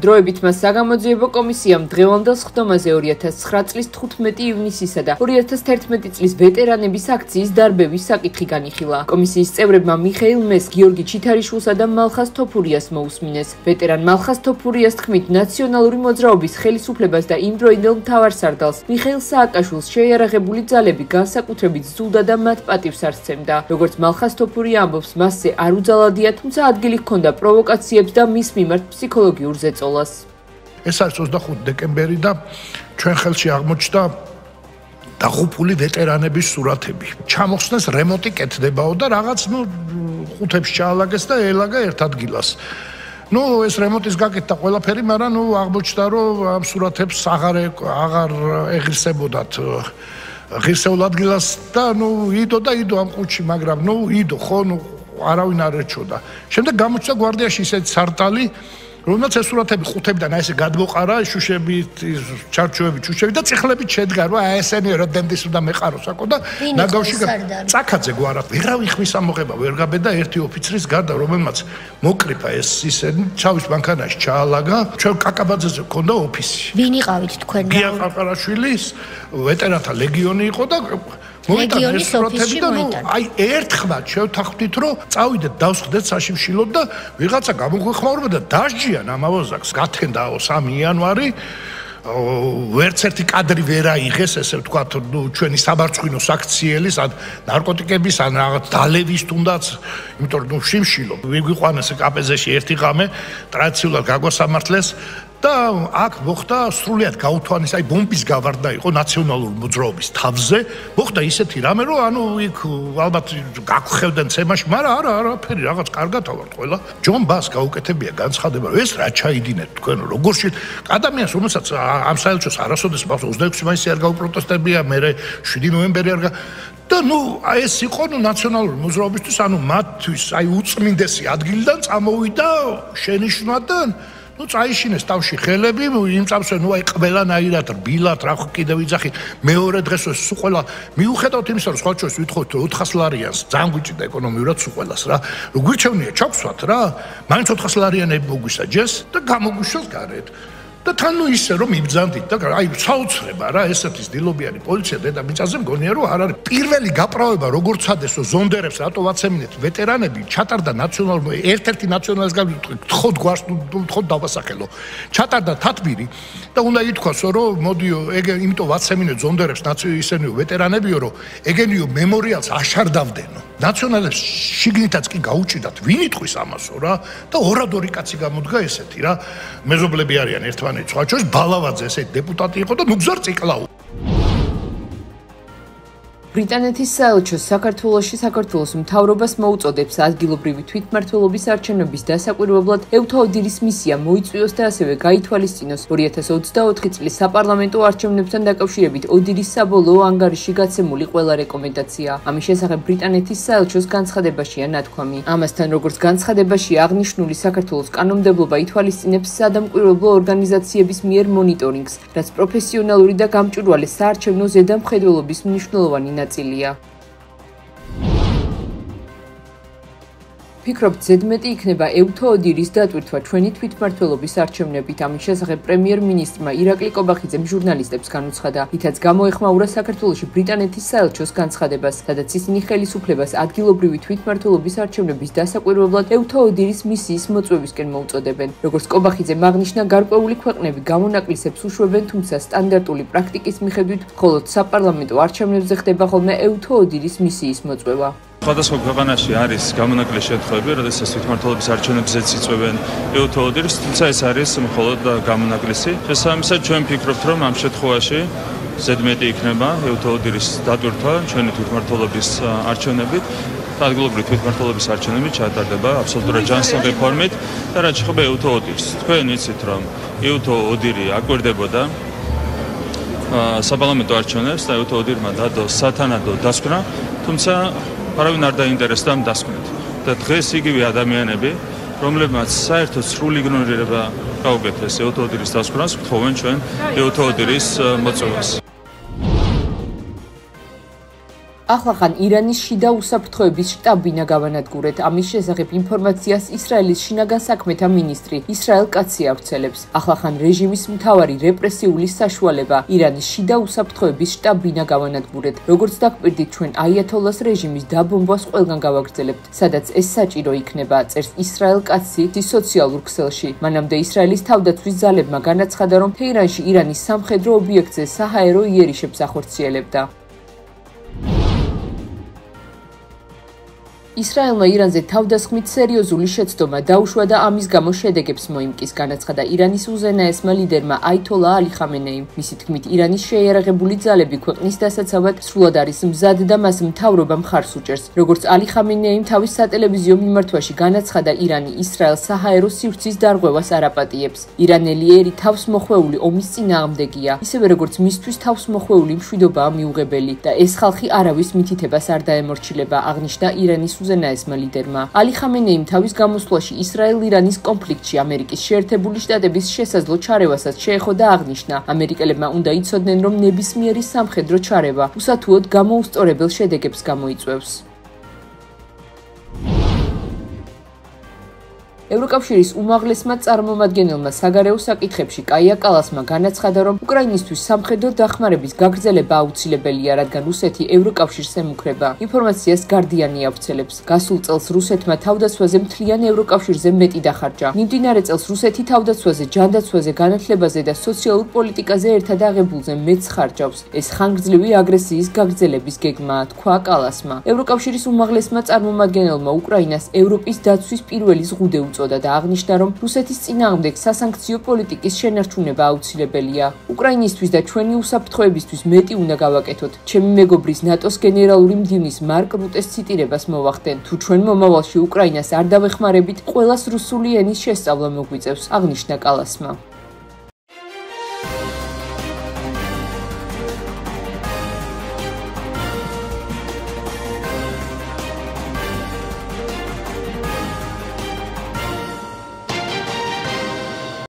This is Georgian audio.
დროებით მას საგამოძიებო კომისიამ დღევანდელ სხდომაზე 2009 წლის 15 ივნისისა და 2011 წლის ვეტერანების აქციის დარბევის საკითხი განიხილა. კომისიის წევრებმა მიხეილ მეს, გიორგი ჩითარიშვილსა და მალხას თოფურიას მოусმინეს. ვეტერან მალხას თოფურიას თქმით, ნაციონალური მოძრაობის ხელისუფლებას და იმდროინდელ მთავარსარდალს მიხეილ სააკაშვილს შეიარაღებული ძალები განსაკუთრებით ზულდა და მათ პატივს არ სცემდა. როგორც მალხას თოფურია ამბობს, მასზე არ უძალადია, თუმცა ადგილი ჰქონდა პროვოკაციებს და მის მიმართ ფსიქოლოგიურ ზეწოლას. ეს არის 25 დეკემბერი და ჩვენ ხელში აღმოჩნდა დაღუპული ვეტერანების სურათები. ჩამოხსნეს რემონტი კეთდებაო და რაღაც ხუთებს ჩაალაგეს და ელაგა ერთ ადგილას. ეს რემონტის გაკეთდა ყველაფერი, მაგრამ აღმოჩნდა რომ ამ სურათებს აღარ ეღირსებოდათ ღირსეულ ადგილას და იდო ამ ყუთში, მაგრამ იდო ხო არავინ არ ერჩოდა. შემდეგ გამოჩნდა გვარდიაში ისეთი სარტალი, რომელსაც ეს სურათები ხუთებიდან ესე გადმოყარა, შუშებით, ჩარჩოებით, შუშებით და წიხლებით შედგა, რომ ესენი როდენდის უნდა მეყაროს აკო და ნაგავში წაკაძე გვარა. ვერავინ ხმის ამოღება ვერ გაბედა ერთი ოფიცრის გარდა, რომელმაც მოკრიფა ეს ისინი ჩავის მანქანაში ჩაალაგა. ჩვენ კაკაბაძეზე გქონდა ოფისი. ვინ იყავით თქვენ? გია ყარყარაშვილის ვეტერანთა ლეგიონი იყო და ლეგიონის ოფისში მოიტანა. ერთხმად შევთანხმდით, რომ წავიდეთ დავსხდეთ საშიმშილოდ და ვიღაცა გამოგვეხმაურება და დასჯიან ამ ავაზაკს, გათენდაო 3 იანვარი. ვერც ერთი კადრი ვერ აიღეს, ესე ვთქვათ, ჩვენი საბარწყინო საქციელის, ან ნარკოტიკების, ან რაღაც დალევის თუნდაც, იმიტომ რომ შიმშილო. ვიგვიყვანეს კაპეზეში ერთი ღამე, ტრადიციულად გაგვასამართლეს და აქ მოხდა სრულიად გაუთვალის, ბომბის გავარდა იყო ნაციონალური მოძრაობის თავზე. მოხდა ისეთი რამე, რომ იქ ალბათ გაგხვევდნენ ცემაში, მაგრამ არაფერი, რაღაც კარგად ავართ ყველა. ჯონ ბას გაუკეთებია განცხადება, რომ ეს რა ჩაიდინეთ თქვენ, როგორ ადამიანს, რომელსაც ამ საელჩოს არასოდეს 26 მაისი არ გაუპროტესტებია, მე 7 ნოემბერი არ და ეს იყო ნაციონალური მოძრაობისთვის, მათთვის უწმინდესი ადგილიდან წამოვიდა შენიშვნვადან წაიშინეს თავში ხელები, იმ წამსვე ყველანაირად რბილად რა ხო კიდევ იძახი. მეორე დღეს სულ ყველა მიუხედავთ იმისა, რომ სხვა ჩვენს ვითხოვთ 400 ლარიანს, ძალიან გვიჭირდა ეკონომიურად სულ ყველას რა. გვირჩევნია ჩაგვსვათ რა, მაინც 400 ლარიანები მოგვისაჯეს და გამოგვიშოს გარეთ. და თან ისე რომ იბრძანდით და საოცრება რა, ესეთის დილობიანი პოლიცია დედამიწაზე მგონია რომ არ არის. პირველი გაправება როგორც ადესო ზონდერებს რატო ვაცემინეთ ვეტერანები ჩატარდა ნაციონალური ერთ-ერთი ნაციონალის გთხოვთ გვარს თხოვთ დავასახელო. ჩატარდა თათბირი და უნდა ითქვასო რომ მოდიო იმიტომ ვაცემინეთ ზონდერებს ისენიო ვეტერანებიო რომ ეგენიო მემორიალს აშარდავდენო. ნაციონალებს შიგნითაც კი გაუჭიდათ ვინ იტყვის ამასო რა და ორადორი კაცი გამოდგა ესეთი რა. მეზობლები არიან ერთმანეთს სხვა ჩვენს ბალავაძე ესეთი დეპუტატი იყო და ნუგზარ ციკლაუ. ბრიტანეთის საელჩო საქართველოს მთავრობას მოუწოდებს ადგილობრივი თვითმმართველობის არჩევნების დასაკვირვებლად ევთაოდირის მისია მოიწვიოს და ასევე გაითვალისწინოს 2024 წლის საპარლამენტო არჩევნებთან დაკავშირებით ოდირის საბოლოო ანგარიში გაცემული ყველა რეკომენდაცია. ამის შესახებ ბრიტანეთის საელჩოს განცხადებაშია ნათქვამი. ამასთან როგორც განცხადებაში აღნიშნული საქართველოს კანონმდებლობა ითვალისწინებს სადამკვირვებლო ორგანიზაციების მიერ მონიტორინგს, რაც პროფესიონალური და გამჭვირვალე საარჩევნო ზედამხედველობის მნიშვნელოვანი ნაწილია. ფიქრობთ, ზედმეტი იქნება ევთაოდირის დატვირთვა ჩვენი თვითმმართველობის არჩევნებით. ამის შესახებ პრემიერ-მინისტრმა ირაკლი კობახიძემ ჟურნალისტებს განუცხადა, რითაც გამოეხმაურა საქართველოში ბრიტანეთის საელჩოს განცხადებას, სადაც ისინი ხელისუფლებას ადგილობრივი თვითმმართველობის არჩევნების დასაკვირვებლად ევთაოდირის მისიის მოწვევისკენ მოუწოდებენ. როგორც კობახიძემ აღნიშნა, გარკვეული ქვეყნები გამონაკლისებს უშვებენ, თუმცა სტანდარტული პრაქტიკის მიხედვით მხოლოდ საპარლამენტო არჩევნებზე ხდება ხოლმე ევთაოდირის მისიის მოწვევა. სხვადასხვა ქვეყანაში არის გამონაკლისი შემთხვევები, როდესაც თვითმმართველობის არჩევნებზეც იწვევენ ევთაოდირს, თუმცა ეს არის მხოლოდ გამონაკლისი. შესაბამისად, ჩვენ ვფიქრობთ, რომ ამ შემთხვევაში ზედმეტი იქნება ევთაოდირის დატვირთვა ჩვენი თვითმმართველობის არჩევნებით. ადგილობრივი თვითმმართველობის არჩევნები ჩატარდება აბსოლუტურად ჯანსაღი ფორმით და რაც შეეხება ევთაოდირს. თქვენ იცით, რომ ევთაოდირი აკვირდებოდა საპარლამენტო არჩევნებს და ევთაოდირმა დადო სათანადო დასკვნა, თუმცა არავინ არ დაინტერესდა ამ დასკვნით და დღეს იგივე ადამიანები, რომლებმაც საერთოდ სრული იგნორირება გაუგეთეს ეუთოდილის დასკვნას, გთხოვენ ჩვენ ეუთოდილის მოწვევას. ახლა ირანის შიდა უსაფრთხოების შტაბ-ბინა გავანადგურეთ. ამის შესახებ ინფორმაციას ისრაელის შინაგან საქმეთა მინისტრი ისრაელ კაცი ავრცელებს. ახლა რეჟიმის მთავარი რეპრესიული საშუალება ირანის შიდა უსაფრთხოების შტაბ-ბინა გავანადგურეთ. როგორც დაგკვირდით, ჩვენ აიათოლას რეჟიმის დაბომბვას ყველგან გავაგრძელებთ, სადაც ეს საჭირო იქნება, წერს ისრაელ კაცი სოციალურ ქსელში. მანამდე ისრაელის თავდაცვის ძალებმა განაცხადა, რომ თეირანში ირანის სამხედრო ობიექტზე საჰაერო იერიშებს ახორციელებდა. ისრაელმა ირანზე თავდასხმით სერიოზული შეცდომა დაუშვა და ამის გამო შედეგებს მოიმკის, განაცხადა ირანის უზენაესმა ლიდერმა აითოლა ალი ხამენეიმ. მისი თქმით, ირანის შეიარაღებული ძალები ქვეყნის დასაცავად სრულად არის მზად და მას მთავრობა მხარს უჭერს. როგორც ალი ხამენეიმ თავის სატელევიზიო მიმართვაში განაცხადა, ირანი ისრაელს საჰაერო სივრცის დარღვევას არ აპატიებს. ირანელი ერი თავსმოხვეული ომის წინააღმდეგია, ისევე როგორც მისთვის თავსმოხვეული მშვიდობაა მიუღებელი და ეს ხალხი არავის მითითებას არ დაემორჩილება, აღნიშნა ირანის უზენაესმა ლიდერმა. ალი ხამენეიმ თავის გამოსვლაში ისრაელ-ირანის კონფლიქტში ამერიკის შეერთებული შტატების შესაძლო ჩარევასაც შეეხო და აღნიშნა, ამერიკელებმა უნდა იცოდნენ, რომ ნებისმიერი სამხედრო ჩარევა უსათუოდ გამოუსწორებელ შედეგებს გამოიწვევს. ევროკავშირის უმაღლესმა წარმომადგენელმა საგარეო საკითხებში კაია კალასმა განაცხადა, რომ უკრაინისთვის სამხედრო დახმარების გაგრძელება აუცილებელია, რადგან რუსეთი ევროკავშირს ემუქრება. ინფორმაციას გარდიანი ავრცელებს. გასულ წელს რუსეთმა თავდაცვაზე მთლიან ევროკავშირზე მეტი დახარჯა. მიმდინარე წელს რუსეთი თავდაცვაზე, ჯანდაცვაზე, განათლებაზე და სოციალურ პოლიტიკაზე ერთად აღებულზე მეტს ხარჯავს. ეს ხანგრძლივი აგრესიის გაგრძელების გეგმაა, თქვა კალასმა. ევროკავშირის უმაღლესმა წარმომადგენელმა უკრაინას ევროპის დაცვის პირველი ზღუდე უწოდა და აღნიშნა, რომ რუსეთის წინააღმდეგ სასანქციო პოლიტიკის შენარჩუნება აუცილებელია. უკრაინისთვის და ჩვენი უსაფრთხოებისთვის მეტი უნდა გავაკეთოთ. ჩემი მეგობრის ნატოს გენერალური მდივნის მარკ რუტეს ციტირებას მოვახდენ. თუ ჩვენ მომავალში უკრაინას არ დავეხმარებით, ყველას რუსული ენის შესწავლა მოგვიწევს, აღნიშნა კალასმა.